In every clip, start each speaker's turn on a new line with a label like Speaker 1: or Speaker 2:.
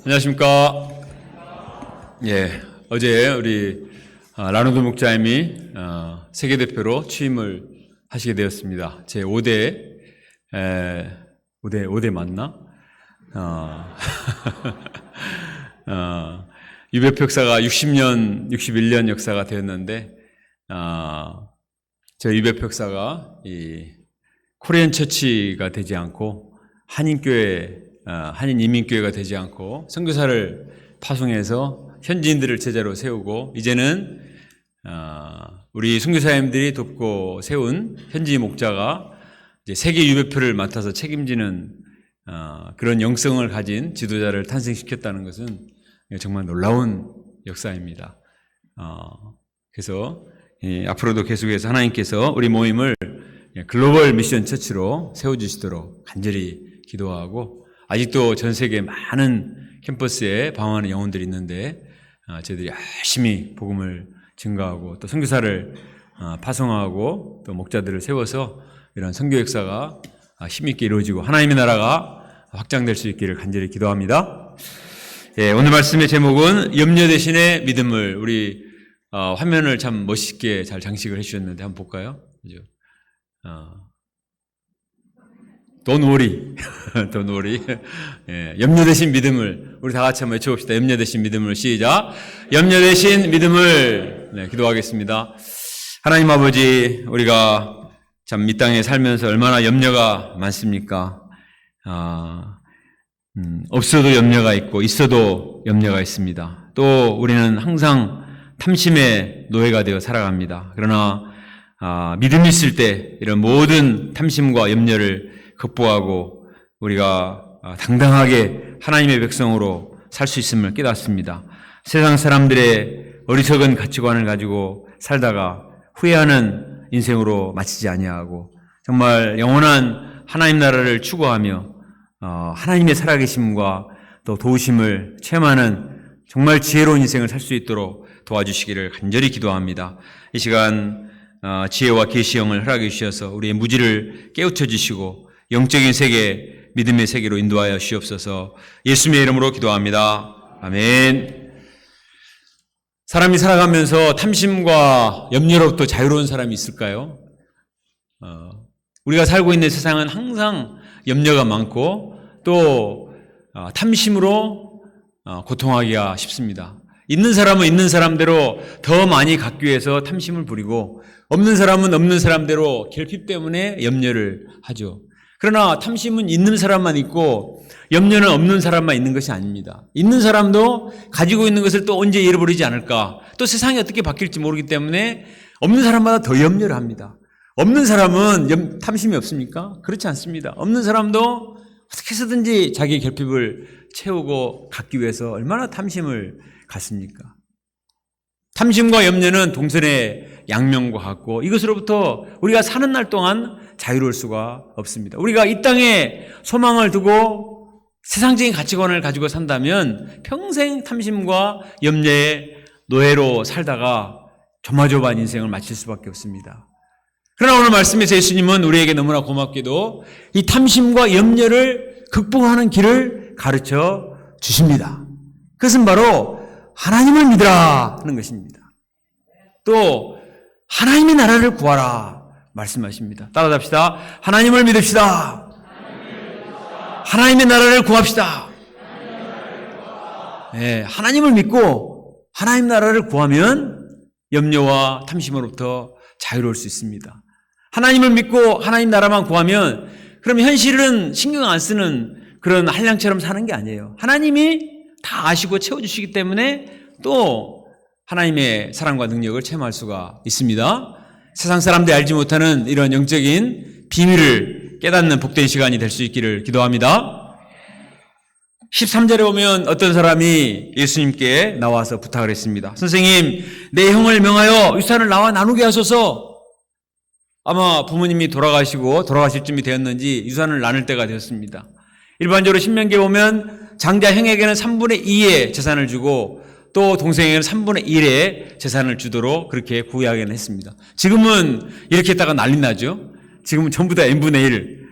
Speaker 1: 안녕하십니까. 예, 어제 우리 라노드 목자님이 세계대표로 취임을 하시게 되었습니다. 제 5대 5대 맞나? 유배표 역사가 60년, 61년 역사가 되었는데, 저 유배표 역사가 이 코리안 처치가 되지 않고 한인교회, 한인 이민교회가 되지 않고 선교사를 파송해서 현지인들을 제자로 세우고, 이제는 우리 선교사님들이 돕고 세운 현지 목자가 이제 세계 유배표를 맡아서 책임지는 그런 영성을 가진 지도자를 탄생시켰다는 것은 정말 놀라운 역사입니다. 그래서 앞으로도 계속해서 하나님께서 우리 모임을 글로벌 미션 처치로 세워주시도록 간절히 기도하고, 아직도 전 세계 많은 캠퍼스에 방황하는 영혼들이 있는데 저희들이 열심히 복음을 증거하고 또 선교사를 파송하고 또 목자들을 세워서 이런 선교 역사가 힘있게 이루어지고 하나님의 나라가 확장될 수 있기를 간절히 기도합니다. 예, 오늘 말씀의 제목은 염려 대신의 믿음을, 우리 화면을 참 멋있게 잘 장식을 해주셨는데 한번 볼까요? 그죠? Don't worry. Don't worry. 예, 염려 대신 믿음을 우리 다 같이 한번 외쳐봅시다. 염려 대신 믿음을. 시작. 염려 대신 믿음을. 네, 기도하겠습니다. 하나님 아버지, 우리가 참 이 땅에 살면서 얼마나 염려가 많습니까? 없어도 염려가 있고 있어도 염려가 있습니다. 또 우리는 항상 탐심의 노예가 되어 살아갑니다. 그러나 믿음이 있을 때 이런 모든 탐심과 염려를 극복하고 우리가 당당하게 하나님의 백성으로 살 수 있음을 깨닫습니다. 세상 사람들의 어리석은 가치관을 가지고 살다가 후회하는 인생으로 마치지 아니하고 정말 영원한 하나님 나라를 추구하며 하나님의 살아계심과 또 도우심을 체험하는 정말 지혜로운 인생을 살 수 있도록 도와주시기를 간절히 기도합니다. 이 시간 지혜와 계시형을 허락해 주셔서 우리의 무지를 깨우쳐 주시고 영적인 세계, 믿음의 세계로 인도하여 주시옵소서. 예수님의 이름으로 기도합니다. 아멘. 사람이 살아가면서 탐심과 염려로부터 자유로운 사람이 있을까요? 우리가 살고 있는 세상은 항상 염려가 많고 또 탐심으로 고통하기가 쉽습니다. 있는 사람은 있는 사람대로 더 많이 갖기 위해서 탐심을 부리고, 없는 사람은 없는 사람대로 결핍 때문에 염려를 하죠. 그러나 탐심은 있는 사람만 있고 염려는 없는 사람만 있는 것이 아닙니다. 있는 사람도 가지고 있는 것을 또 언제 잃어버리지 않을까, 또 세상이 어떻게 바뀔지 모르기 때문에 없는 사람마다 더 염려를 합니다. 없는 사람은 탐심이 없습니까? 그렇지 않습니다. 없는 사람도 어떻게 해서든지 자기 결핍을 채우고 갖기 위해서 얼마나 탐심을 갖습니까? 탐심과 염려는 동선의 양면과 같고 이것으로부터 우리가 사는 날 동안 자유로울 수가 없습니다. 우리가 이 땅에 소망을 두고 세상적인 가치관을 가지고 산다면 평생 탐심과 염려의 노예로 살다가 조마조마한 인생을 마칠 수밖에 없습니다. 그러나 오늘 말씀에서 예수님은 우리에게 너무나 고맙게도 이 탐심과 염려를 극복하는 길을 가르쳐 주십니다. 그것은 바로 하나님을 믿으라 하는 것입니다. 또 하나님의 나라를 구하라 말씀하십니다. 따라잡시다. 하나님을 믿읍시다. 하나님의 나라를 구합시다. 네, 하나님을 믿고 하나님 나라를 구하면 염려와 탐심으로부터 자유로울 수 있습니다. 하나님을 믿고 하나님 나라만 구하면 그럼 현실은 신경 안 쓰는 그런 한량처럼 사는 게 아니에요. 하나님이 다 아시고 채워주시기 때문에 또 하나님의 사랑과 능력을 체험할 수가 있습니다. 세상 사람들이 알지 못하는 이런 영적인 비밀을 깨닫는 복된 시간이 될 수 있기를 기도합니다. 13절에 보면 어떤 사람이 예수님께 나와서 부탁을 했습니다. 선생님, 내 형을 명하여 유산을 나와 나누게 하소서. 아마 부모님이 돌아가실 쯤이 되었는지 유산을 나눌 때가 되었습니다. 일반적으로 신명기에 보면 장자 형에게는 3분의 2의 재산을 주고 또 동생에게는 3분의 1의 재산을 주도록 그렇게 구약에는 했습니다. 지금은 이렇게 했다가 난리 나죠. 지금은 전부 다 n분의 1,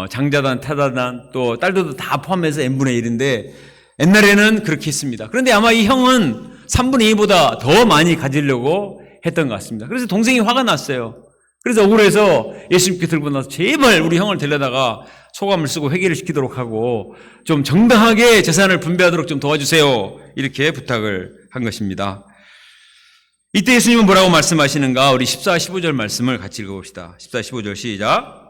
Speaker 1: 장자단, 타자단, 또 딸들도 다 포함해서 n분의 1인데 옛날에는 그렇게 했습니다. 그런데 아마 이 형은 3분의 2보다 더 많이 가지려고 했던 것 같습니다. 그래서 동생이 화가 났어요. 그래서 억울해서 예수님께 들고 나서 제발 우리 형을 데려다가 소감을 쓰고 회개를 시키도록 하고 좀 정당하게 재산을 분배하도록 좀 도와주세요. 이렇게 부탁을 한 것입니다. 이때 예수님은 뭐라고 말씀하시는가? 우리 14, 15절 말씀을 같이 읽어봅시다. 14, 15절 시작.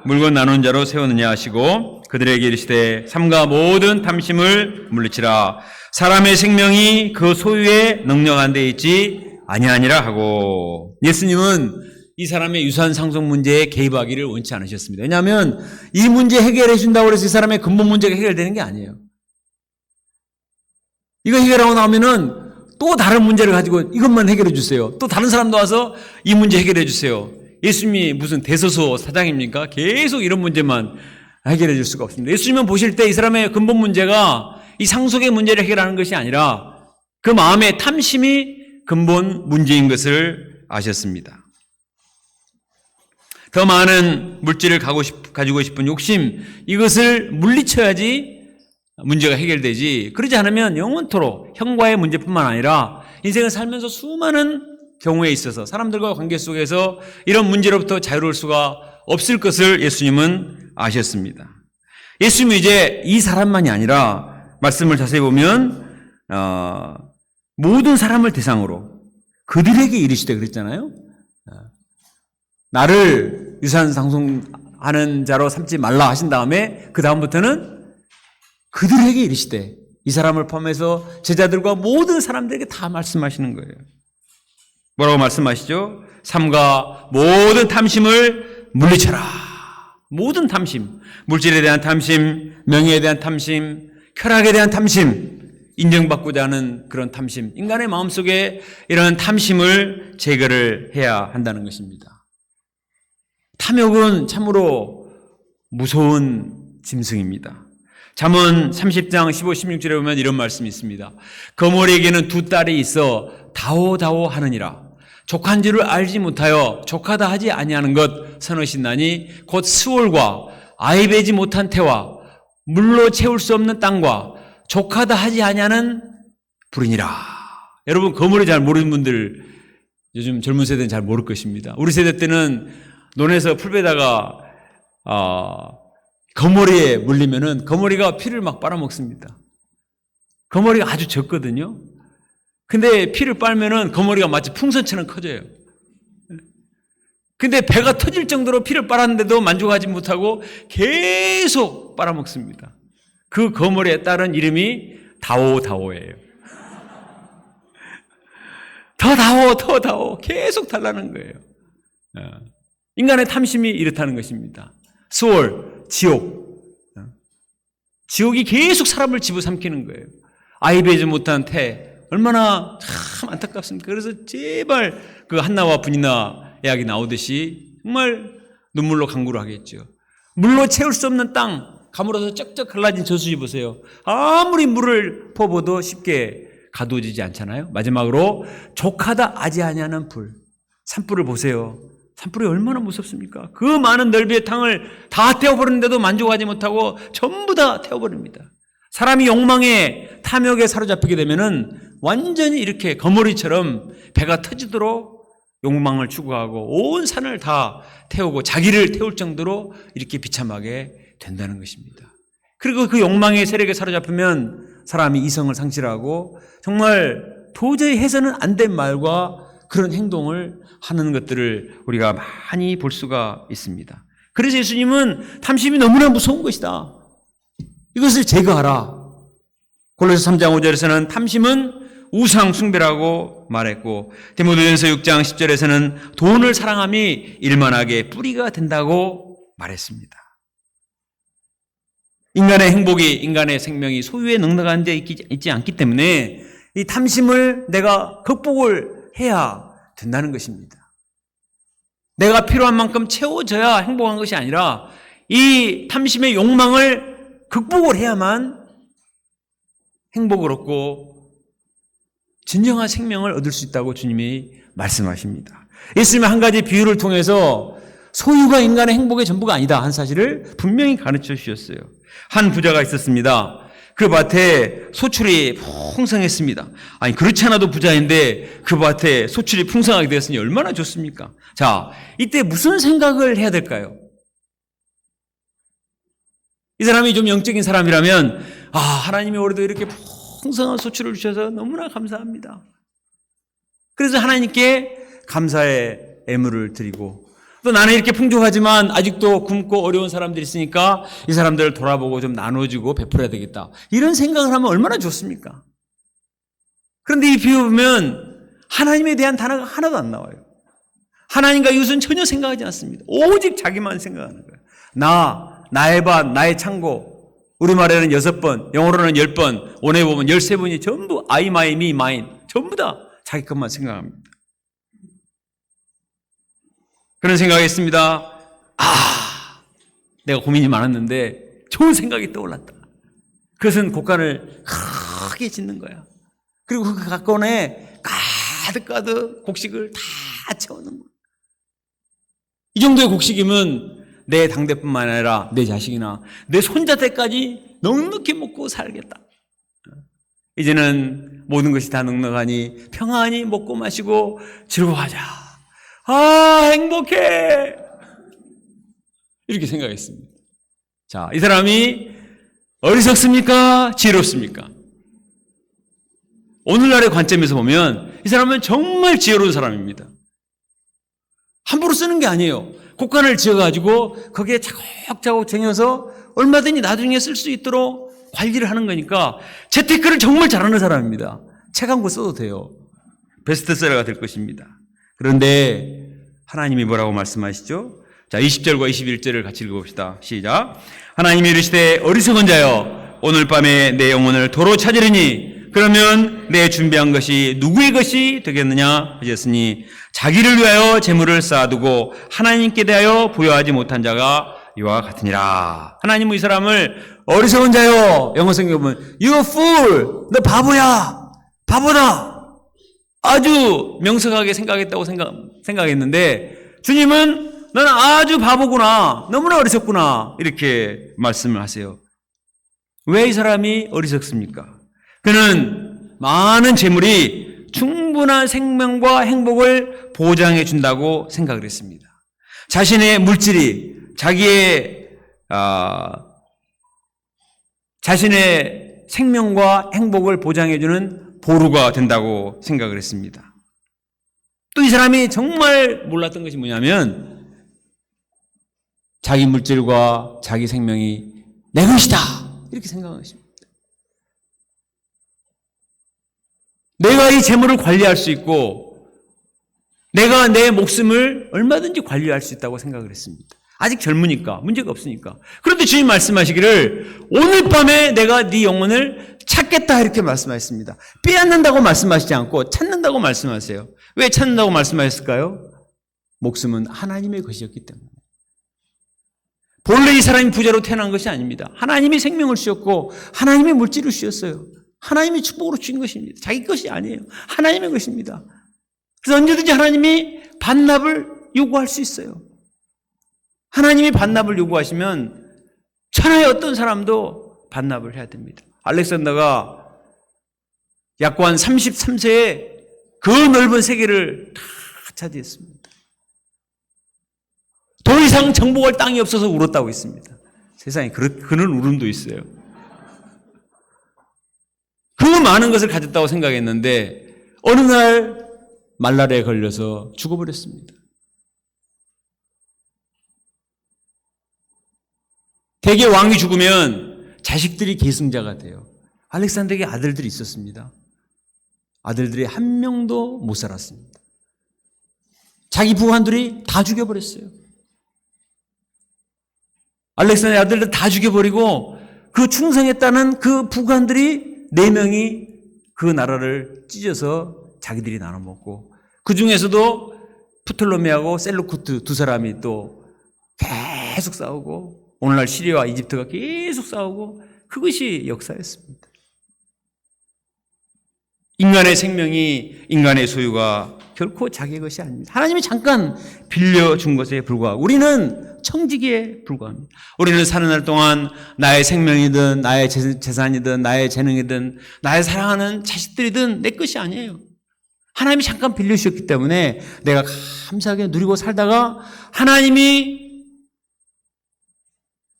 Speaker 1: 물건 나눈 자로 세우느냐 하시고 그들에게 이르시되 삼가 모든 탐심을 물리치라. 사람의 생명이 그 소유에 넉넉한 데 있지 아니하니라 하고. 예수님은 이 사람의 유산 상속 문제에 개입하기를 원치 않으셨습니다. 왜냐하면 이 문제 해결해 준다고 해서 이 사람의 근본 문제가 해결되는 게 아니에요. 이거 해결하고 나오면은 또 다른 문제를 가지고 이것만 해결해 주세요. 또 다른 사람도 와서 이 문제 해결해 주세요. 예수님이 무슨 대서소 사장입니까? 계속 이런 문제만 해결해 줄 수가 없습니다. 예수님은 보실 때 이 사람의 근본 문제가 이 상속의 문제를 해결하는 것이 아니라 그 마음의 탐심이 근본 문제인 것을 아셨습니다. 더 많은 물질을 가지고 싶은 욕심, 이것을 물리쳐야지 문제가 해결되지. 그러지 않으면 영원토록 형과의 문제뿐만 아니라 인생을 살면서 수많은 경우에 있어서 사람들과 관계 속에서 이런 문제로부터 자유로울 수가 없을 것을 예수님은 아셨습니다. 예수님은 이제 이 사람만이 아니라 말씀을 자세히 보면 모든 사람을 대상으로 그들에게 이르시되 그랬잖아요. 나를 유산 상속하는 자로 삼지 말라 하신 다음에 그 다음부터는 그들에게 이르시되, 이 사람을 포함해서 제자들과 모든 사람들에게 다 말씀하시는 거예요. 뭐라고 말씀하시죠? 삼가 모든 탐심을 물리쳐라. 모든 탐심, 물질에 대한 탐심, 명예에 대한 탐심, 쾌락에 대한 탐심, 인정받고자 하는 그런 탐심, 인간의 마음속에 이런 탐심을 제거를 해야 한다는 것입니다. 탐욕은 참으로 무서운 짐승입니다. 잠언 30장 15, 16절에 보면 이런 말씀이 있습니다. 거머리에게는 두 딸이 있어 다오다오 하느니라. 족한 줄을 알지 못하여 족하다 하지 아니하는 것 서너신나니 곧 스올과 아이 베지 못한 태와 물로 채울 수 없는 땅과 족하다 하지 아니하는 불이니라. 여러분, 거머리 잘 모르는 분들 요즘 젊은 세대는 잘 모를 것입니다. 우리 세대 때는 논에서 풀 베다가 거머리에 물리면은 거머리가 피를 막 빨아먹습니다. 거머리가 아주 적거든요. 근데 피를 빨면은 거머리가 마치 풍선처럼 커져요. 근데 배가 터질 정도로 피를 빨았는데도 만족하지 못하고 계속 빨아먹습니다. 그 거머리에 따른 이름이 다오다오예요. 더 다오 계속 달라는 거예요. 인간의 탐심이 이렇다는 것입니다. 스올, 지옥이 계속 사람을 집어삼키는 거예요. 아이 베지 못한 태, 얼마나 참 안타깝습니까? 그래서 제발 그 한나와 분이나 이야기 나오듯이 정말 눈물로 강구를 하겠죠. 물로 채울 수 없는 땅, 가물어서 쩍쩍 갈라진 저수지 보세요. 아무리 물을 퍼부어도 쉽게 가두어지지 않잖아요. 마지막으로 족하다 아지아니하는 불, 산불을 보세요. 산불이 얼마나 무섭습니까? 그 많은 넓이의 땅을 다 태워버리는데도 만족하지 못하고 전부 다 태워버립니다. 사람이 욕망에, 탐욕에 사로잡히게 되면은 완전히 이렇게 거머리처럼 배가 터지도록 욕망을 추구하고 온 산을 다 태우고 자기를 태울 정도로 이렇게 비참하게 된다는 것입니다. 그리고 그 욕망의 세력에 사로잡히면 사람이 이성을 상실하고 정말 도저히 해서는 안 된 말과 그런 행동을 하는 것들을 우리가 많이 볼 수가 있습니다. 그래서 예수님은 탐심이 너무나 무서운 것이다. 이것을 제거하라. 골로새 3장 5절에서는 탐심은 우상 숭배라고 말했고, 디모데전서 6장 10절에서는 돈을 사랑함이 일만하게 뿌리가 된다고 말했습니다. 인간의 행복이, 인간의 생명이 소유에 넉넉한 데 있지 않기 때문에 이 탐심을 내가 극복을 해야 된다는 것입니다. 내가 필요한 만큼 채워져야 행복한 것이 아니라 이 탐심의 욕망을 극복을 해야만 행복을 얻고 진정한 생명을 얻을 수 있다고 주님이 말씀하십니다. 예수님은 한 가지 비유를 통해서 소유가 인간의 행복의 전부가 아니다 하는 사실을 분명히 가르쳐 주셨어요. 한 부자가 있었습니다. 그 밭에 소출이 풍성했습니다. 아니 그렇지 않아도 부자인데 그 밭에 소출이 풍성하게 되었으니 얼마나 좋습니까? 자, 이때 무슨 생각을 해야 될까요? 이 사람이 좀 영적인 사람이라면 하나님이 올해도 이렇게 풍성한 소출을 주셔서 너무나 감사합니다. 그래서 하나님께 감사의 애물을 드리고 또 나는 이렇게 풍족하지만 아직도 굶고 어려운 사람들이 있으니까 이 사람들을 돌아보고 좀 나눠주고 베풀어야 되겠다. 이런 생각을 하면 얼마나 좋습니까? 그런데 이 비유 보면 하나님에 대한 단어가 하나도 안 나와요. 하나님과 이웃은 전혀 생각하지 않습니다. 오직 자기만 생각하는 거예요. 나의 밭, 나의 창고. 우리말에는 6번, 영어로는 10번, 원어에 보면 13번이 전부 I, my, me, mine. 전부 다 자기 것만 생각합니다. 그런 생각이 있습니다. 내가 고민이 많았는데 좋은 생각이 떠올랐다. 그것은 곡간을 크게 짓는 거야. 그리고 그 곡간에 가득가득 곡식을 다 채우는 거야. 이 정도의 곡식이면 내 당대뿐만 아니라 내 자식이나 내 손자 때까지 넉넉히 먹고 살겠다. 이제는 모든 것이 다 넉넉하니 평안히 먹고 마시고 즐거워하자. 행복해. 이렇게 생각했습니다. 자, 이 사람이 어리석습니까? 지혜롭습니까? 오늘날의 관점에서 보면 이 사람은 정말 지혜로운 사람입니다. 함부로 쓰는 게 아니에요. 곡간을 지어가지고 거기에 차곡차곡 쟁여서 얼마든지 나중에 쓸 수 있도록 관리를 하는 거니까 재테크를 정말 잘하는 사람입니다. 책 한 권 써도 돼요. 베스트셀러가 될 것입니다. 그런데 하나님이 뭐라고 말씀하시죠? 자, 20절과 21절을 같이 읽어봅시다. 시작. 하나님이 이르시되 어리석은 자여 오늘 밤에 내 영혼을 도로 찾으리니 그러면 내 준비한 것이 누구의 것이 되겠느냐 하셨으니 자기를 위하여 재물을 쌓아두고 하나님께 대하여 부여하지 못한 자가 이와 같으니라. 하나님은 이 사람을 어리석은 자여, 영어 성경에 보면 You fool, 너 바보야, 바보다. 아주 명석하게 생각했다고 생각했는데 주님은 너는 아주 바보구나, 너무나 어리석구나 이렇게 말씀을 하세요. 왜 이 사람이 어리석습니까? 그는 많은 재물이 충분한 생명과 행복을 보장해 준다고 생각을 했습니다. 자신의 물질이 자신의 생명과 행복을 보장해 주는 보루가 된다고 생각을 했습니다. 또 이 사람이 정말 몰랐던 것이 뭐냐면 자기 물질과 자기 생명이 내 것이다 이렇게 생각한 것입니다. 내가 이 재물을 관리할 수 있고 내가 내 목숨을 얼마든지 관리할 수 있다고 생각을 했습니다. 아직 젊으니까 문제가 없으니까. 그런데 주님 말씀하시기를 오늘 밤에 내가 네 영혼을 찾겠다 이렇게 말씀하셨습니다. 빼앗는다고 말씀하시지 않고 찾는다고 말씀하세요. 왜 찾는다고 말씀하셨을까요? 목숨은 하나님의 것이었기 때문에. 본래 이 사람이 부자로 태어난 것이 아닙니다. 하나님이 생명을 주셨고 하나님이 물질을 주셨어요. 하나님이 축복으로 주신 것입니다. 자기 것이 아니에요. 하나님의 것입니다. 그래서 언제든지 하나님이 반납을 요구할 수 있어요. 하나님이 반납을 요구하시면 천하의 어떤 사람도 반납을 해야 됩니다. 알렉산더가 약관 33세에 그 넓은 세계를 다 차지했습니다. 더 이상 정복할 땅이 없어서 울었다고 했습니다. 세상에 그런 울음도 있어요. 그 많은 것을 가졌다고 생각했는데 어느 날 말라리아에 걸려서 죽어버렸습니다. 대개 왕이 죽으면 자식들이 계승자가 돼요. 알렉산더에게 아들들이 있었습니다. 아들들이 한 명도 못 살았습니다. 자기 부관들이 다 죽여버렸어요. 알렉산더의 아들들 다 죽여버리고 그 충성했다는 그 부관들이 4명이 그 나라를 찢어서 자기들이 나눠먹고 그 중에서도 프톨로메하고 셀루쿠트 2사람이 또 계속 싸우고 오늘날 시리아와 이집트가 계속 싸우고 그것이 역사였습니다. 인간의 생명이 인간의 소유가 결코 자기의 것이 아닙니다. 하나님이 잠깐 빌려준 것에 불과하고 우리는 청지기에 불과합니다. 우리는 사는 날 동안 나의 생명이든 나의 재산이든 나의 재능이든 나의 사랑하는 자식들이든 내 것이 아니에요. 하나님이 잠깐 빌려주셨기 때문에 내가 감사하게 누리고 살다가 하나님이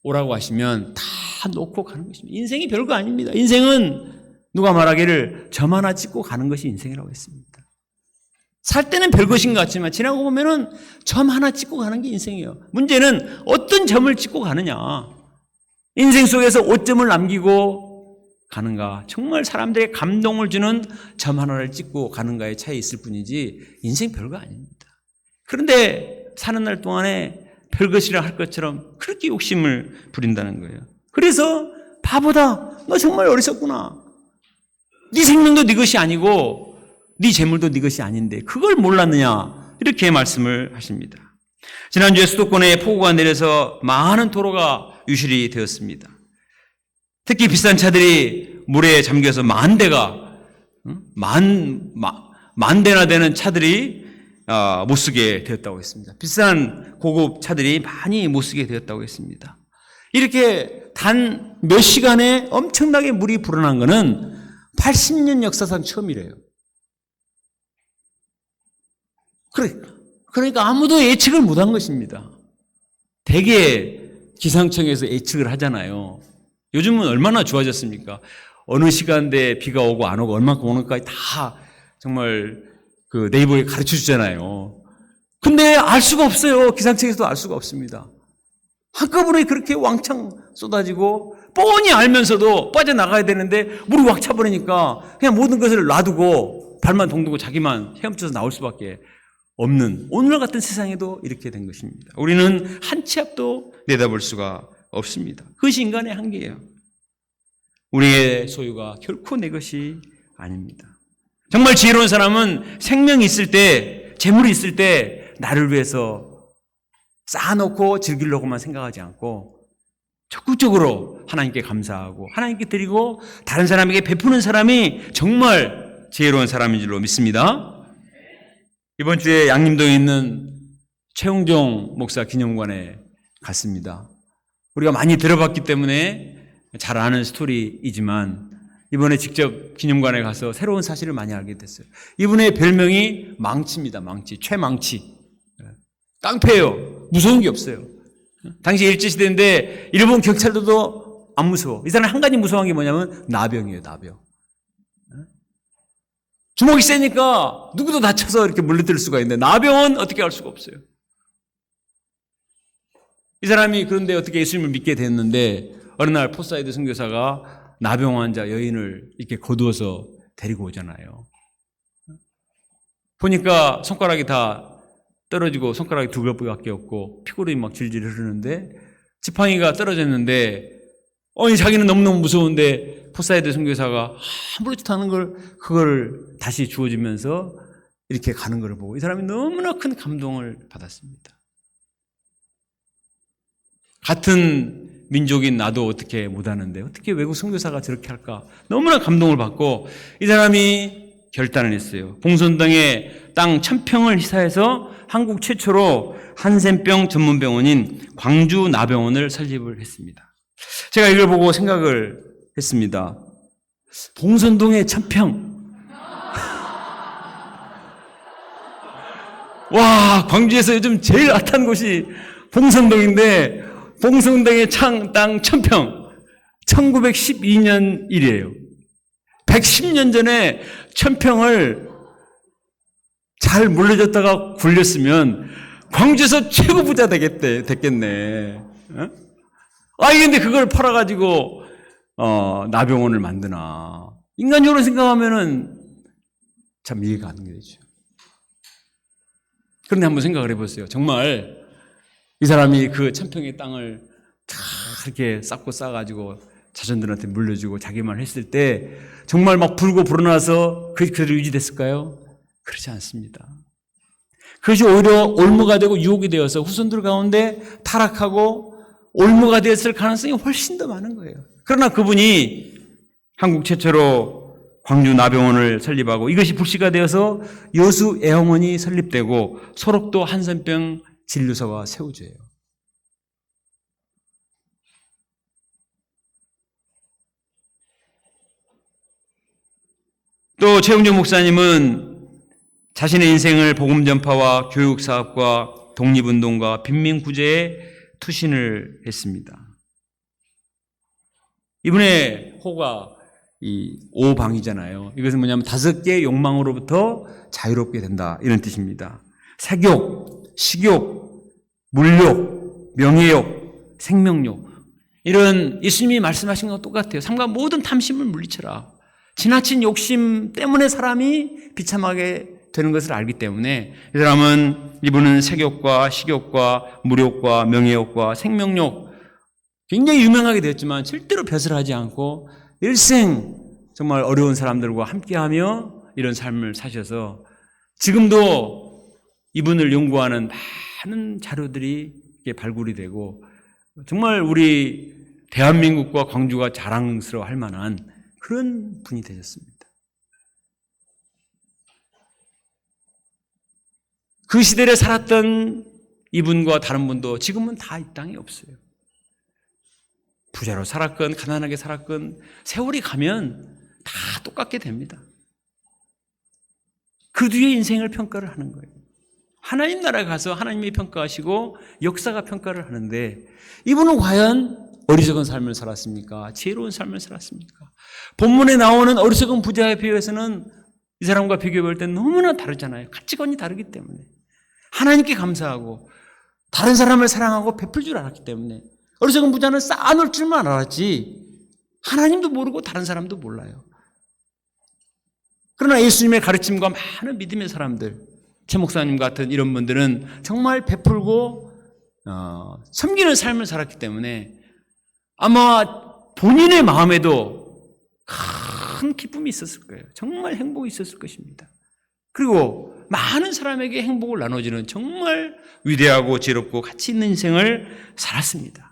Speaker 1: 오라고 하시면 다 놓고 가는 것입니다. 인생이 별거 아닙니다. 인생은 누가 말하기를 점 하나 찍고 가는 것이 인생이라고 했습니다. 살 때는 별것인 것 같지만 지나고 보면은 점 하나 찍고 가는 게 인생이에요. 문제는 어떤 점을 찍고 가느냐. 인생 속에서 5점을 남기고 가는가. 정말 사람들에게 감동을 주는 점 하나를 찍고 가는가의 차이 있을 뿐이지 인생 별거 아닙니다. 그런데 사는 날 동안에 별것이라 할 것처럼 그렇게 욕심을 부린다는 거예요. 그래서 바보다. 너 정말 어리석구나. 네 생명도 네 것이 아니고 네 재물도 네 것이 아닌데 그걸 몰랐느냐 이렇게 말씀을 하십니다. 지난주에 수도권에 폭우가 내려서 많은 도로가 유실이 되었습니다. 특히 비싼 차들이 물에 잠겨서 만 대나 되는 차들이 못 쓰게 되었다고 했습니다. 비싼 고급 차들이 많이 못 쓰게 되었다고 했습니다. 이렇게 단 몇 시간에 엄청나게 물이 불어난 것은 80년 역사상 처음이래요. 그러니까 아무도 예측을 못한 것입니다. 대개 기상청에서 예측을 하잖아요. 요즘은 얼마나 좋아졌습니까? 어느 시간대에 비가 오고 안 오고 얼마큼 오는까지 다 정말 그 네이버에 가르쳐 주잖아요. 근데 알 수가 없어요. 기상청에서도 알 수가 없습니다. 한꺼번에 그렇게 왕창 쏟아지고 뻔히 알면서도 빠져나가야 되는데 물이 확 차버리니까 그냥 모든 것을 놔두고 발만 동두고 자기만 헤엄쳐서 나올 수밖에 없는 오늘 같은 세상에도 이렇게 된 것입니다. 우리는 한 치 앞도 내다볼 수가 없습니다. 그것이 인간의 한계예요. 우리의 소유가 결코 내 것이 아닙니다. 정말 지혜로운 사람은 생명이 있을 때, 재물이 있을 때 나를 위해서 쌓아놓고 즐기려고만 생각하지 않고 적극적으로 하나님께 감사하고 하나님께 드리고 다른 사람에게 베푸는 사람이 정말 지혜로운 사람인 줄로 믿습니다. 이번 주에 양림동에 있는 최홍종 목사 기념관에 갔습니다. 우리가 많이 들어봤기 때문에 잘 아는 스토리이지만 이번에 직접 기념관에 가서 새로운 사실을 많이 알게 됐어요. 이분의 별명이 망치입니다. 망치, 최망치. 깡패예요. 무서운 게 없어요. 당시 일제시대인데 일본 경찰들도 안 무서워. 이 사람 한 가지 무서운 게 뭐냐면 나병이에요. 나병. 주먹이 세니까 누구도 다쳐서 이렇게 물리들 수가 있는데 나병은 어떻게 할 수가 없어요. 이 사람이 그런데 어떻게 예수님을 믿게 됐는데 어느 날 포사이드 선교사가 나병 환자 여인을 이렇게 거두어서 데리고 오잖아요. 보니까 손가락이 다 떨어지고 손가락이 두 개밖에 없고 피골이 막 질질 흐르는데 지팡이가 떨어졌는데 자기는 너무너무 무서운데 포사이드 선교사가 아무렇지도 않은 그걸 다시 주어주면서 이렇게 가는 걸 보고 이 사람이 너무나 큰 감동을 받았습니다. 같은 민족인 나도 어떻게 못하는데 어떻게 외국 선교사가 저렇게 할까 너무나 감동을 받고 이 사람이 결단을 했어요. 봉선동에 땅 1000평을 희사해서 한국 최초로 한센병 전문병원인 광주나병원을 설립을 했습니다. 제가 이걸 보고 생각을 했습니다. 봉선동에 1000평. 와, 광주에서 요즘 제일 핫한 곳이 봉선동인데 봉선동의 땅 1000평. 1912년 일이에요. 110년 전에 1000평을 잘 물려줬다가 굴렸으면 광주에서 최고 부자 됐겠네. 근데 그걸 팔아가지고 나병원을 만드나. 인간적으로 생각하면은 참 이해가 안 되죠. 그런데 한번 생각을 해보세요. 정말 이 사람이 그 1000평의 땅을 다 이렇게 쌓고 쌓아가지고 자손들한테 물려주고 자기만 했을 때 정말 막 불고 불어나서 그게 그대로 유지됐을까요? 그렇지 않습니다. 그것이 오히려 올무가 되고 유혹이 되어서 후손들 가운데 타락하고 올무가 되었을 가능성이 훨씬 더 많은 거예요. 그러나 그분이 한국 최초로 광주 나병원을 설립하고 이것이 불씨가 되어서 여수 애홍원이 설립되고 소록도 한센병 진료소가 세워져요. 또 최웅정 목사님은 자신의 인생을 복음 전파와 교육 사업과 독립운동과 빈민구제에 투신을 했습니다. 이분의 호가 이 5방이잖아요. 이것은 뭐냐면 5개의 욕망으로부터 자유롭게 된다, 이런 뜻입니다. 색욕, 식욕, 물욕, 명예욕, 생명욕, 이런 예수님이 말씀하신 것과 똑같아요. 삼가 모든 탐심을 물리쳐라. 지나친 욕심 때문에 사람이 비참하게 되는 것을 알기 때문에 이분은 색욕과 식욕과 물욕과 명예욕과 생명욕, 굉장히 유명하게 되었지만 절대로 벼슬 하지 않고 일생 정말 어려운 사람들과 함께하며 이런 삶을 사셔서 지금도 이분을 연구하는 많은 자료들이 발굴이 되고 정말 우리 대한민국과 광주가 자랑스러워할 만한 그런 분이 되셨습니다. 그 시대에 살았던 이분과 다른 분도 지금은 다 이 땅에 없어요. 부자로 살았건 가난하게 살았건 세월이 가면 다 똑같게 됩니다. 그 뒤에 인생을 평가를 하는 거예요. 하나님 나라에 가서 하나님이 평가하시고 역사가 평가를 하는데 이분은 과연 어리석은 삶을 살았습니까? 지혜로운 삶을 살았습니까? 본문에 나오는 어리석은 부자에 비해서는 이 사람과 비교해 볼 때 너무나 다르잖아요. 가치관이 다르기 때문에. 하나님께 감사하고 다른 사람을 사랑하고 베풀 줄 알았기 때문에. 어리석은 부자는 쌓아놓을 줄만 알았지 하나님도 모르고 다른 사람도 몰라요. 그러나 예수님의 가르침과 많은 믿음의 사람들, 최 목사님 같은 이런 분들은 정말 베풀고 섬기는 삶을 살았기 때문에 아마 본인의 마음에도 큰 기쁨이 있었을 거예요. 정말 행복이 있었을 것입니다. 그리고 많은 사람에게 행복을 나눠주는 정말 위대하고 지혜롭고 가치 있는 인생을 살았습니다.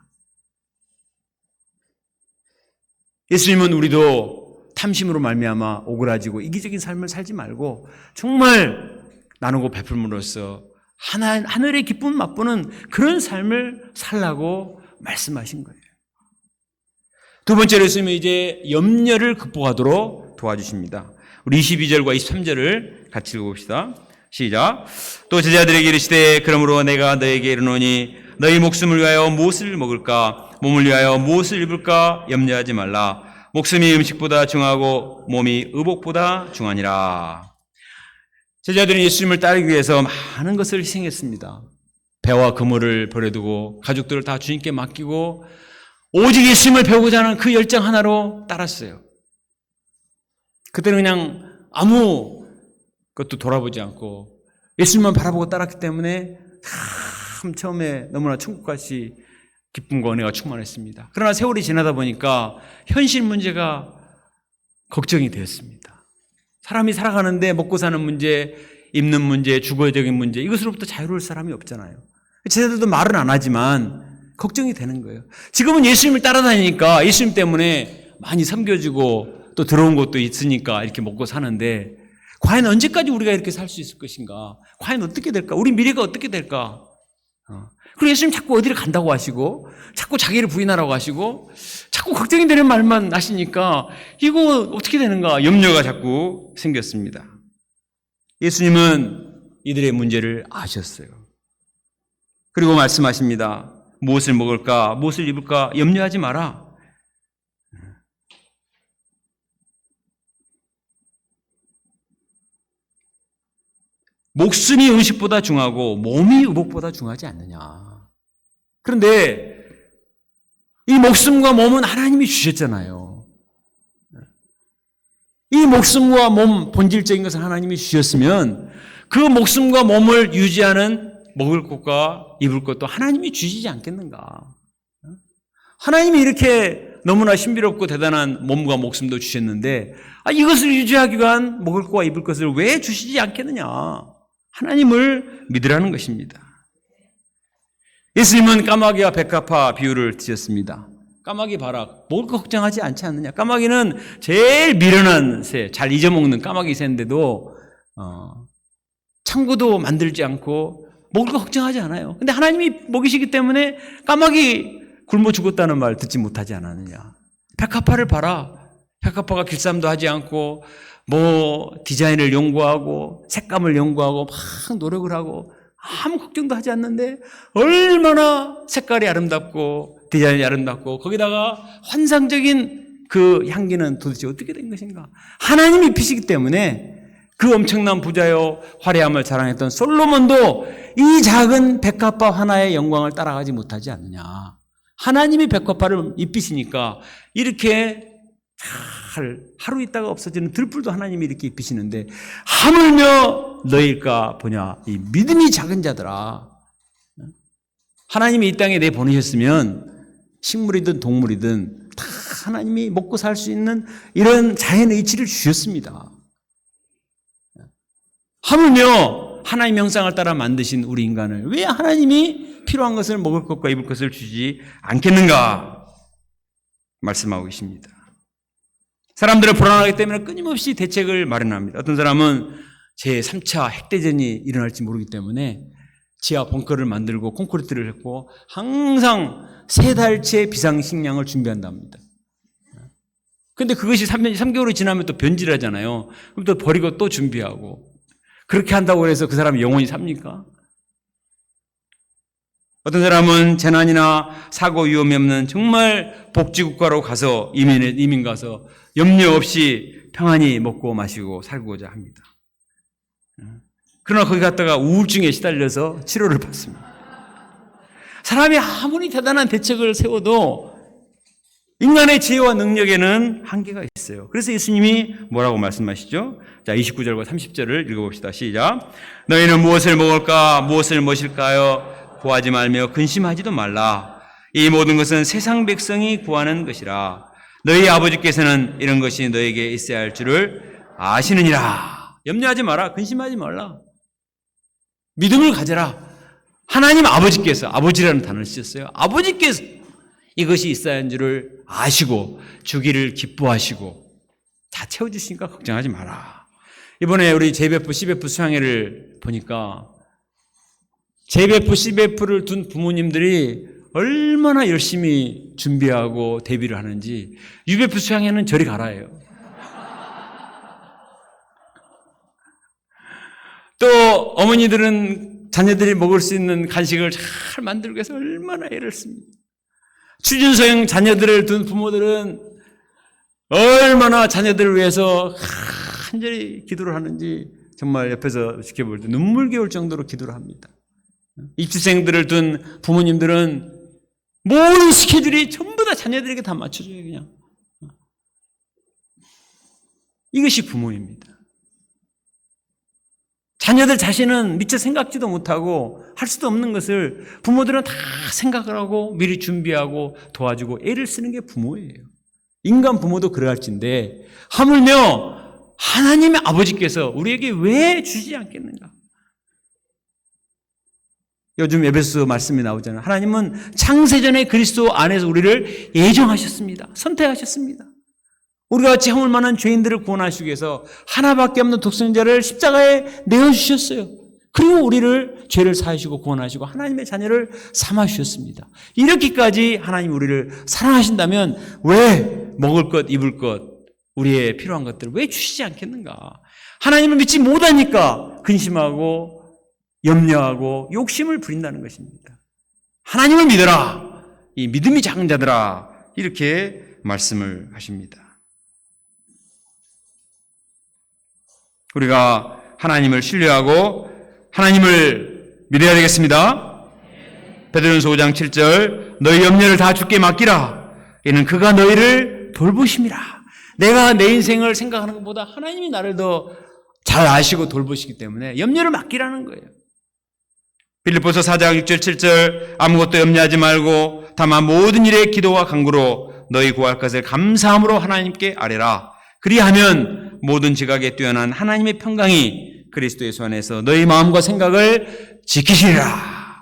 Speaker 1: 예수님은 우리도 탐심으로 말미암아 오그라지고 이기적인 삶을 살지 말고 정말 나누고 베풀므로써 하늘의 기쁨을 맛보는 그런 삶을 살라고 말씀하신 거예요. 두 번째로 예수님은 이제 염려를 극복하도록 도와주십니다. 우리 22절과 23절을 같이 읽어봅시다. 시작. 또 제자들에게 이르시되 그러므로 내가 너에게 이르노니 너희 목숨을 위하여 무엇을 먹을까 몸을 위하여 무엇을 입을까 염려하지 말라. 목숨이 음식보다 중하고 몸이 의복보다 중하니라. 제자들은 예수님을 따르기 위해서 많은 것을 희생했습니다. 배와 그물을 버려두고 가족들을 다 주님께 맡기고 오직 예수님을 배우고자 하는 그 열정 하나로 따랐어요. 그때는 그냥 아무 것도 돌아보지 않고 예수님만 바라보고 따랐기 때문에 참 처음에 너무나 천국같이 기쁨과 은혜가 충만했습니다. 그러나 세월이 지나다 보니까 현실 문제가 걱정이 되었습니다. 사람이 살아가는데 먹고 사는 문제, 입는 문제, 주거적인 문제, 이것으로부터 자유로울 사람이 없잖아요. 제자들도 말은 안 하지만 걱정이 되는 거예요. 지금은 예수님을 따라다니니까 예수님 때문에 많이 섬겨주고 또 들어온 것도 있으니까 이렇게 먹고 사는데 과연 언제까지 우리가 이렇게 살 수 있을 것인가? 과연 어떻게 될까? 우리 미래가 어떻게 될까? 그리고 예수님 자꾸 어디를 간다고 하시고 자꾸 자기를 부인하라고 하시고 자꾸 걱정이 되는 말만 하시니까 이거 어떻게 되는가? 염려가 자꾸 생겼습니다. 예수님은 이들의 문제를 아셨어요. 그리고 말씀하십니다. 무엇을 먹을까? 무엇을 입을까? 염려하지 마라. 목숨이 음식보다 중하고 몸이 의복보다 중하지 않느냐. 그런데 이 목숨과 몸은 하나님이 주셨잖아요. 이 목숨과 몸, 본질적인 것을 하나님이 주셨으면 그 목숨과 몸을 유지하는 먹을 것과 입을 것도 하나님이 주시지 않겠는가. 하나님이 이렇게 너무나 신비롭고 대단한 몸과 목숨도 주셨는데 이것을 유지하기 위한 먹을 것과 입을 것을 왜 주시지 않겠느냐. 하나님을 믿으라는 것입니다. 예수님은 까마귀와 백합화 비유를 드셨습니다. 까마귀 봐라. 먹을 거 걱정하지 않지 않느냐. 까마귀는 제일 미련한 새, 잘 잊어먹는 까마귀 새인데도 창고도 만들지 않고 먹을 거 걱정하지 않아요. 근데 하나님이 먹이시기 때문에 까마귀 굶어 죽었다는 말 듣지 못하지 않았느냐. 백합화를 봐라. 백합화가 길쌈도 하지 않고 뭐 디자인을 연구하고 색감을 연구하고 막 노력을 하고 아무 걱정도 하지 않는데 얼마나 색깔이 아름답고 디자인이 아름답고 거기다가 환상적인 그 향기는 도대체 어떻게 된 것인가. 하나님이 입히시기 때문에 그 엄청난 부자요 화려함을 자랑했던 솔로몬도 이 작은 백합화 하나의 영광을 따라가지 못하지 않느냐. 하나님이 백합화를 입히시니까 이렇게 잘 하루 있다가 없어지는 들불도 하나님이 이렇게 입히시는데 하물며 너희일까 보냐. 이 믿음이 작은 자들아. 하나님이 이 땅에 내보내셨으면 식물이든 동물이든 다 하나님이 먹고 살 수 있는 이런 자연의 이치를 주셨습니다. 하물며 하나님 형상을 따라 만드신 우리 인간을 왜 하나님이 필요한 것을 먹을 것과 입을 것을 주지 않겠는가 말씀하고 계십니다. 사람들은 불안하기 때문에 끊임없이 대책을 마련합니다. 어떤 사람은 제3차 핵대전이 일어날지 모르기 때문에 지하 벙커를 만들고 콘크리트를 했고 항상 3달째 비상식량을 준비한답니다. 그런데 그것이 3개월이 지나면 또 변질하잖아요. 그럼 또 버리고 또 준비하고. 그렇게 한다고 해서 그 사람이 영원히 삽니까? 어떤 사람은 재난이나 사고 위험이 없는 정말 복지국가로 가서 이민 가서 염려 없이 평안히 먹고 마시고 살고자 합니다. 그러나 거기 갔다가 우울증에 시달려서 치료를 받습니다. 사람이 아무리 대단한 대책을 세워도 인간의 지혜와 능력에는 한계가 있어요. 그래서 예수님이 뭐라고 말씀하시죠? 자, 29절과 30절을 읽어봅시다. 시작. 너희는 무엇을 먹을까? 무엇을 마실까요? 구하지 말며 근심하지도 말라. 이 모든 것은 세상 백성이 구하는 것이라. 너희 아버지께서는 이런 것이 너에게 있어야 할 줄을 아시느니라. 염려하지 마라. 근심하지 말라. 믿음을 가져라. 하나님 아버지께서, 아버지라는 단어를 쓰셨어요. 아버지께서 이것이 있어야 하는 줄을 아시고 주기를 기뻐하시고 다 채워주시니까 걱정하지 마라. 이번에 우리 JBF, CBF 수양회를 보니까 JBF, CBF를 둔 부모님들이 얼마나 열심히 준비하고 대비를 하는지 UBF 수양회는 저리 가라예요. 또 어머니들은 자녀들이 먹을 수 있는 간식을 잘 만들기 위해서 얼마나 애를 씁니다. 취준소형 자녀들을 둔 부모들은 얼마나 자녀들을 위해서 간절히 기도를 하는지 정말 옆에서 지켜볼 때 눈물겨울 정도로 기도를 합니다. 입시생들을 둔 부모님들은 모든 스케줄이 전부 다 자녀들에게 다 맞춰줘요. 그냥 이것이 부모입니다. 자녀들 자신은 미처 생각지도 못하고 할 수도 없는 것을 부모들은 다 생각을 하고 미리 준비하고 도와주고 애를 쓰는 게 부모예요. 인간 부모도 그러할진데 하물며 하나님의 아버지께서 우리에게 왜 주지 않겠는가? 요즘 에베소 말씀이 나오잖아요. 하나님은 창세전에 그리스도 안에서 우리를 예정하셨습니다. 선택하셨습니다. 우리가 같이 허물 만한 죄인들을 구원하시기 위해서 하나밖에 없는 독생자를 십자가에 내어주셨어요. 그리고 우리를 죄를 사하시고 구원하시고 하나님의 자녀를 삼아주셨습니다. 이렇게까지 하나님 우리를 사랑하신다면 왜 먹을 것, 입을 것, 우리의 필요한 것들을 왜 주시지 않겠는가? 하나님을 믿지 못하니까 근심하고 염려하고 욕심을 부린다는 것입니다. 하나님을 믿어라. 이 믿음이 작은 자들아. 이렇게 말씀을 하십니다. 우리가 하나님을 신뢰하고 하나님을 믿어야 되겠습니다. 베드로전서 5장 7절 너희 염려를 다 주께 맡기라. 이는 그가 너희를 돌보심이라. 내가 내 인생을 생각하는 것보다 하나님이 나를 더 잘 아시고 돌보시기 때문에 염려를 맡기라는 거예요. 빌립보서 4장 6절 7절 아무것도 염려하지 말고 다만 모든 일에 기도와 간구로 너희 구할 것을 감사함으로 하나님께 아뢰라. 그리하면 모든 지각에 뛰어난 하나님의 평강이 그리스도 예수 안에서 너희 마음과 생각을 지키시리라.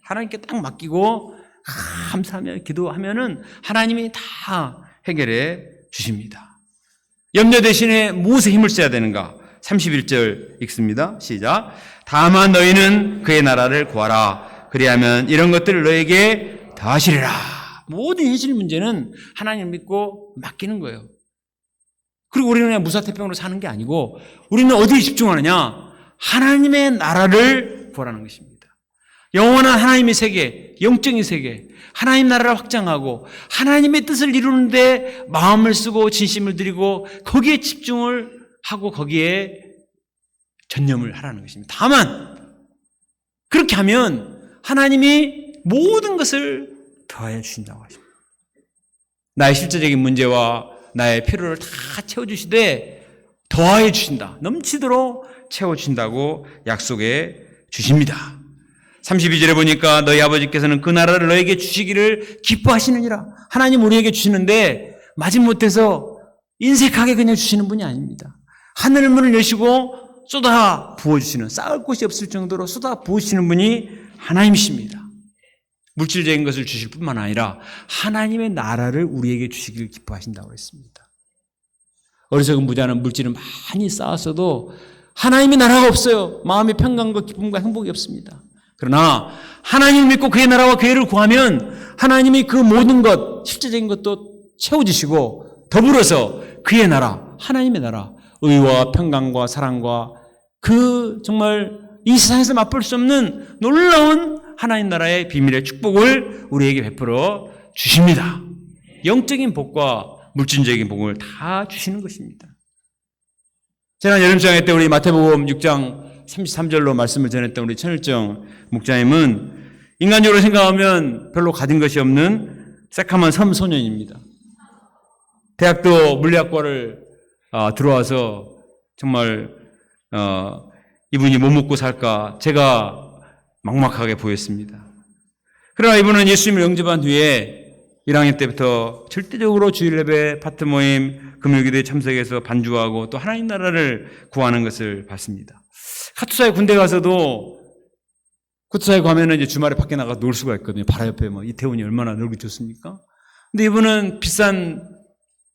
Speaker 1: 하나님께 딱 맡기고 감사하며 기도하면은 하나님이 다 해결해 주십니다. 염려 대신에 무엇에 힘을 써야 되는가? 31절 읽습니다. 시작. 다만 너희는 그의 나라를 구하라. 그리하면 이런 것들을 너에게 더하시리라. 모든 현실 문제는 하나님을 믿고 맡기는 거예요. 그리고 우리는 그냥 무사태평으로 사는 게 아니고 우리는 어디에 집중하느냐? 하나님의 나라를 구하라는 것입니다. 영원한 하나님의 세계, 영적인 세계, 하나님 나라를 확장하고 하나님의 뜻을 이루는데 마음을 쓰고 진심을 들이고 거기에 집중을 하고 거기에 전념을 하라는 것입니다. 다만 그렇게 하면 하나님이 모든 것을 더해 주신다고 하십니다. 나의 실제적인 문제와 나의 필요를 다 채워주시되 더해 주신다. 넘치도록 채워주신다고 약속해 주십니다. 32절에 보니까 너희 아버지께서는 그 나라를 너에게 주시기를 기뻐하시느니라. 하나님 우리에게 주시는데 마지못해서 인색하게 그냥 주시는 분이 아닙니다. 하늘 문을 여시고 쏟아 부어주시는, 쌓을 곳이 없을 정도로 쏟아 부어주시는 분이 하나님이십니다. 물질적인 것을 주실 뿐만 아니라 하나님의 나라를 우리에게 주시기를 기뻐하신다고 했습니다. 어리석은 부자는 물질을 많이 쌓았어도 하나님의 나라가 없어요. 마음의 평강과 기쁨과 행복이 없습니다. 그러나 하나님을 믿고 그의 나라와 그의 의를 구하면 하나님이 그 모든 것, 실제적인 것도 채워주시고 더불어서 그의 나라, 하나님의 나라, 의와 평강과 사랑과 그 정말 이 세상에서 맛볼 수 없는 놀라운 하나님 나라의 비밀의 축복을 우리에게 베풀어 주십니다. 영적인 복과 물질적인 복을 다 주시는 것입니다. 지난 여름장회 때 우리 마태복음 6장 33절로 말씀을 전했던 우리 천일정 목자님은 인간적으로 생각하면 별로 가진 것이 없는 새카만 섬소년입니다. 대학도 물리학과를 들어와서 정말 이분이 뭐 먹고 살까 제가 막막하게 보였습니다. 그러나 이분은 예수님을 영접한 뒤에 1학년 때부터 절대적으로 주일 예배, 파트 모임, 금요일기도에 참석해서 반주하고 또 하나님 나라를 구하는 것을 봤습니다. 카투사에 군대 가서도 카투사에 가면은 이제 주말에 밖에 나가서 놀 수가 있거든요. 바로 옆에 뭐 이태원이 얼마나 놀기 좋습니까? 근데 이분은 비싼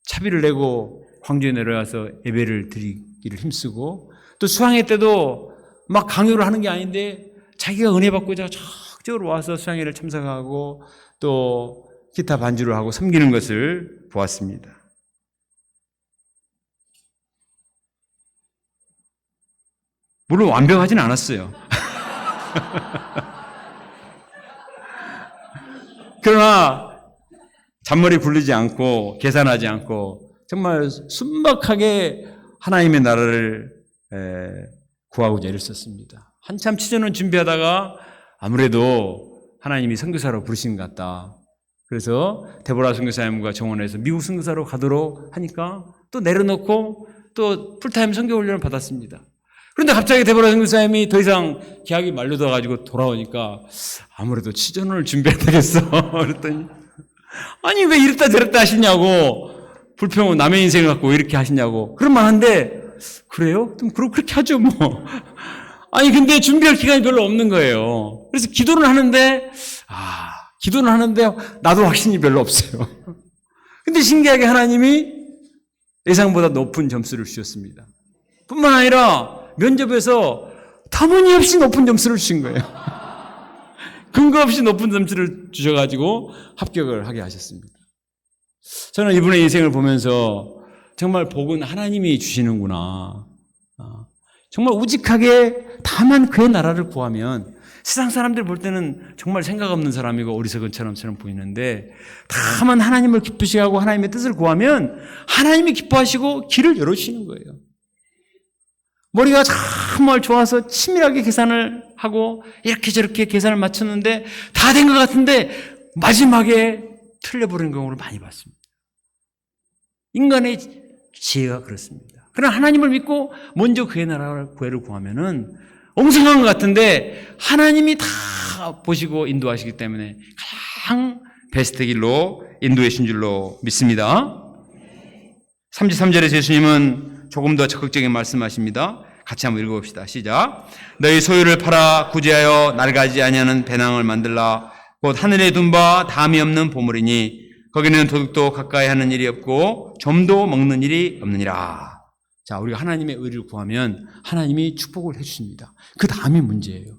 Speaker 1: 차비를 내고 광주에 내려와서 예배를 드리기를 힘쓰고 또 수양회 때도 막 강요를 하는 게 아닌데 자기가 은혜 받고자 적극적으로 와서 수양회를 참석하고 또 기타 반주를 하고 섬기는 것을 보았습니다. 물론 완벽하진 않았어요. 그러나 잔머리 굴리지 않고 계산하지 않고 정말 순박하게 하나님의 나라를 구하고자 애를 썼습니다. 한참 치전을 준비하다가 아무래도 하나님이 선교사로 부르신 것 같다. 그래서 데보라 선교사님과 정원해서 미국 선교사로 가도록 하니까 또 내려놓고 또 풀타임 선교 훈련을 받았습니다. 그런데 갑자기 데보라 선교사님이 더 이상 계약이 만료돼가지고 돌아오니까 아무래도 치전을 준비해야 되겠어. 그랬더니 아니 왜 이랬다 저랬다 하시냐고 불평은 남의 인생을 갖고 왜 이렇게 하시냐고 그런 말 하는데 그래요? 그럼 그렇게 하죠 뭐. 아니 근데 준비할 기간이 별로 없는 거예요. 그래서 기도를 하는데 나도 확신이 별로 없어요. 근데 신기하게 하나님이 예상보다 높은 점수를 주셨습니다. 뿐만 아니라 면접에서 터무니없이 높은 점수를 주신 거예요. 근거 없이 높은 점수를 주셔가지고 합격을 하게 하셨습니다. 저는 이분의 인생을 보면서 정말 복은 하나님이 주시는구나. 정말 우직하게 다만 그의 나라를 구하면 세상 사람들 볼 때는 정말 생각 없는 사람이고 어리석은 사람처럼 보이는데 다만 하나님을 기쁘시게 하고 하나님의 뜻을 구하면 하나님이 기뻐하시고 길을 열어주시는 거예요. 머리가 정말 좋아서 치밀하게 계산을 하고 이렇게 저렇게 계산을 맞췄는데 다 된 것 같은데 마지막에 틀려버리는 경우를 많이 봤습니다. 인간의 지혜가 그렇습니다. 그러나 하나님을 믿고 먼저 그의 나라를 구애를 구하면은 엉성한 것 같은데 하나님이 다 보시고 인도하시기 때문에 가장 베스트 길로 인도하신 줄로 믿습니다. 33절에 예수님은 조금 더 적극적인 말씀하십니다. 같이 한번 읽어봅시다. 시작. 너희 소유를 팔아 구제하여 낡아지지 아니하는 배낭을 만들라.
Speaker 2: 곧 하늘에 둔 바 담이 없는 보물이니 거기는 도둑도 가까이 하는 일이 없고 점도 먹는 일이 없느니라. 자, 우리가 하나님의 의를 구하면 하나님이 축복을 해주십니다. 그 다음이 문제예요.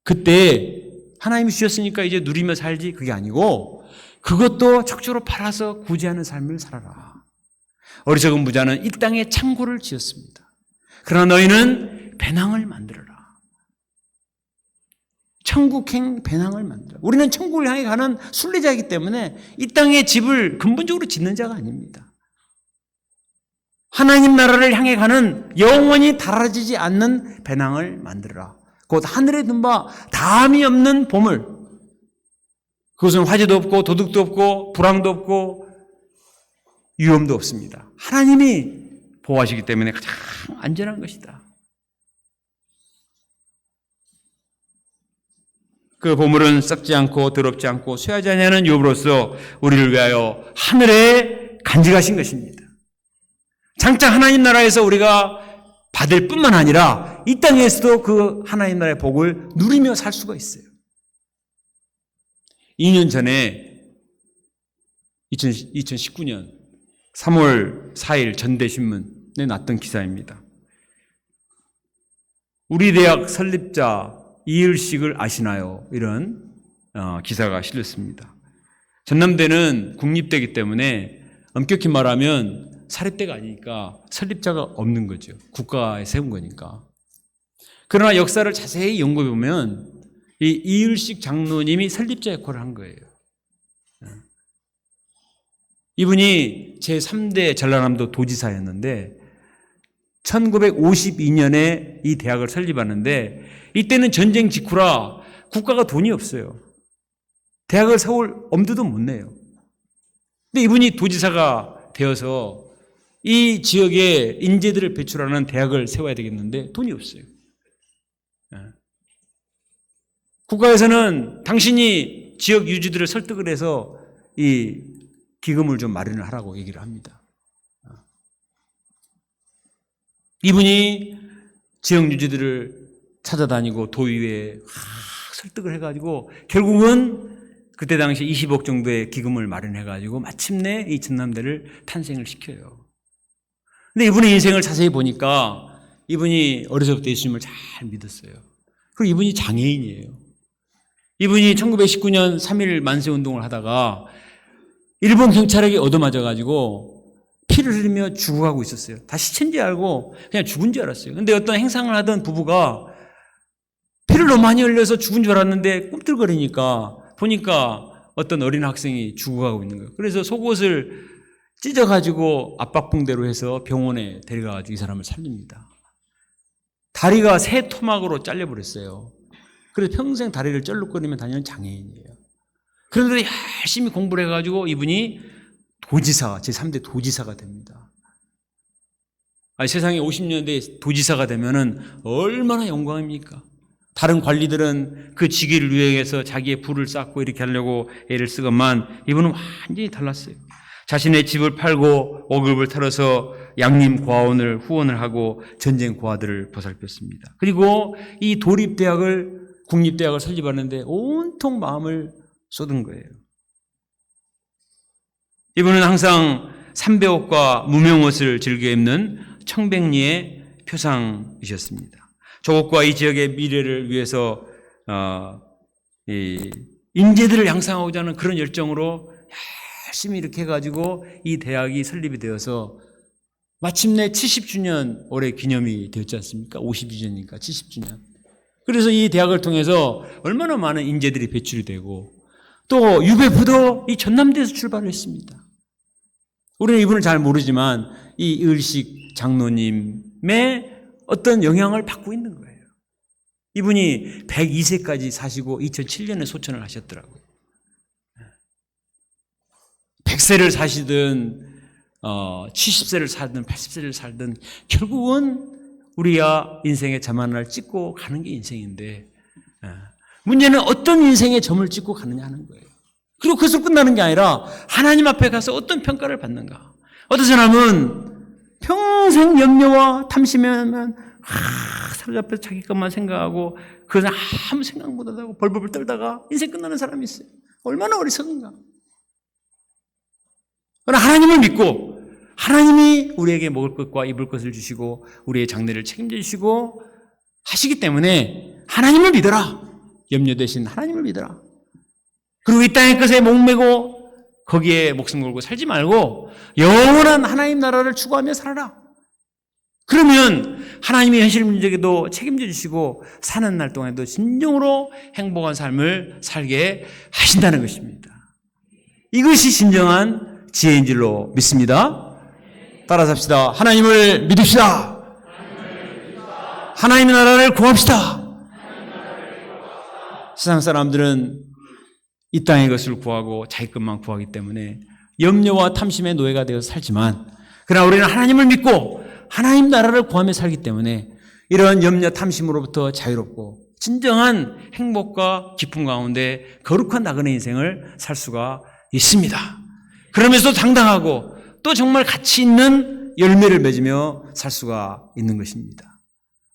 Speaker 2: 그때 하나님이 주셨으니까 이제 누리며 살지, 그게 아니고 그것도 적절로 팔아서 구제하는 삶을 살아라. 어리석은 부자는 이 땅에 창고를 지었습니다. 그러나 너희는 배낭을 만들어라. 천국행 배낭을 만들어. 우리는 천국을 향해 가는 순례자이기 때문에 이 땅에 집을 근본적으로 짓는 자가 아닙니다. 하나님 나라를 향해 가는 영원히 닳아지지 않는 배낭을 만들어라. 곧 하늘에 둔 바 다함이 없는 보물. 그것은 화재도 없고 도둑도 없고 불황도 없고 위험도 없습니다. 하나님이 보호하시기 때문에 가장 안전한 것이다. 그 보물은 썩지 않고 더럽지 않고 쇠하지 아니하는 유업으로서 우리를 위하여 하늘에 간직하신 것입니다. 장차 하나님 나라에서 우리가 받을 뿐만 아니라 이 땅에서도 그 하나님 나라의 복을 누리며 살 수가 있어요. 2년 전에 2019년 3월 4일 전대신문에 났던 기사입니다. 우리 대학 설립자 이을식을 아시나요? 이런 기사가 실렸습니다. 전남대는 국립대이기 때문에 엄격히 말하면 사립대가 아니니까 설립자가 없는 거죠. 국가에 세운 거니까. 그러나 역사를 자세히 연구해 보면 이 이을식 장로님이 설립자 역할을 한 거예요. 이분이 제3대 전라남도 도지사였는데 1952년에 이 대학을 설립하는데 이때는 전쟁 직후라 국가가 돈이 없어요. 대학을 세울 엄두도 못 내요. 근데 이분이 도지사가 되어서 이 지역에 인재들을 배출하는 대학을 세워야 되겠는데 돈이 없어요. 국가에서는 당신이 지역 유지들을 설득을 해서 이 기금을 좀 마련을 하라고 얘기를 합니다. 이분이 지역 유지들을 찾아다니고 도의회에 설득을 해가지고 결국은 그때 당시 20억 정도의 기금을 마련해가지고 마침내 이 전남대를 탄생을 시켜요. 근데 이분의 인생을 자세히 보니까 이분이 어려서부터 예수님을 잘 믿었어요. 그리고 이분이 장애인이에요. 이분이 1919년 3.1 만세운동을 하다가 일본 경찰에게 얻어맞아가지고 피를 흘리며 죽어가고 있었어요. 다 시체인 줄 알고 그냥 죽은 줄 알았어요. 근데 어떤 행상을 하던 부부가 피를 너무 많이 흘려서 죽은 줄 알았는데 꿈틀거리니까 보니까 어떤 어린 학생이 죽어가고 있는 거예요. 그래서 속옷을 찢어가지고 압박붕대로 해서 병원에 데려가가지고 이 사람을 살립니다. 다리가 새 토막으로 잘려버렸어요. 그래서 평생 다리를 쩔룩거리며 다니는 장애인이에요. 그런데 열심히 공부를 해가지고 이분이 도지사, 제3대 도지사가 됩니다. 아니, 세상에 50년대 도지사가 되면은 얼마나 영광입니까? 다른 관리들은 그 직위를 위해서 자기의 부를 쌓고 이렇게 하려고 애를 쓰건만 이분은 완전히 달랐어요. 자신의 집을 팔고 월급을 털어서 양림 고아원을 후원을 하고 전쟁 고아들을 보살폈습니다. 그리고 이 도립대학을 국립대학을 설립하는데 온통 마음을 쏟은 거예요. 이분은 항상 삼배옷과 무명옷을 즐겨 입는 청백리의 표상이셨습니다. 조국과 이 지역의 미래를 위해서 이 인재들을 양성하고자 하는 그런 열정으로 열심히 이렇게 해가지고 이 대학이 설립이 되어서 마침내 70주년 올해 기념이 되었지 않습니까? 52주년이니까 70주년. 그래서 이 대학을 통해서 얼마나 많은 인재들이 배출이 되고 또 UBF도 이 전남대에서 출발을 했습니다. 우리는 이분을 잘 모르지만 이 을식 장로님의 어떤 영향을 받고 있는 거예요. 이분이 102세까지 사시고 2007년에 소천을 하셨더라고요. 100세를 사시든 70세를 살든 80세를 살든 결국은 우리야 인생의 점 하나를 찍고 가는 게 인생인데 문제는 어떤 인생의 점을 찍고 가느냐 하는 거예요. 그리고 그것으로 끝나는 게 아니라 하나님 앞에 가서 어떤 평가를 받는가. 어떤 사람은 평생 염려와 탐심에만 사로잡혀서 자기 것만 생각하고 그것은 아무 생각 못하다고 벌벌 떨다가 인생 끝나는 사람이 있어요. 얼마나 어리석은가. 그러나 하나님을 믿고 하나님이 우리에게 먹을 것과 입을 것을 주시고 우리의 장래를 책임져 주시고 하시기 때문에 하나님을 믿어라. 염려 대신 하나님을 믿어라. 그리고 이 땅의 것에 목매고 거기에 목숨 걸고 살지 말고 영원한 하나님 나라를 추구하며 살아라. 그러면 하나님이 현실 문제에도 책임져 주시고 사는 날 동안에도 진정으로 행복한 삶을 살게 하신다는 것입니다. 이것이 진정한 지혜인 줄로 믿습니다. 따라서 합시다. 하나님을 믿읍시다. 하나님의 나라를 구합시다. 세상 사람들은 이 땅의 것을 구하고 자기 것만 구하기 때문에 염려와 탐심의 노예가 되어서 살지만 그러나 우리는 하나님을 믿고 하나님 나라를 구하며 살기 때문에 이런 염려 탐심으로부터 자유롭고 진정한 행복과 기쁨 가운데 거룩한 나그네 인생을 살 수가 있습니다. 그러면서 당당하고 또 정말 가치 있는 열매를 맺으며 살 수가 있는 것입니다.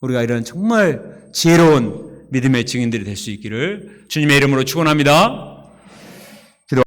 Speaker 2: 우리가 이런 정말 지혜로운 믿음의 증인들이 될 수 있기를 주님의 이름으로 축원합니다.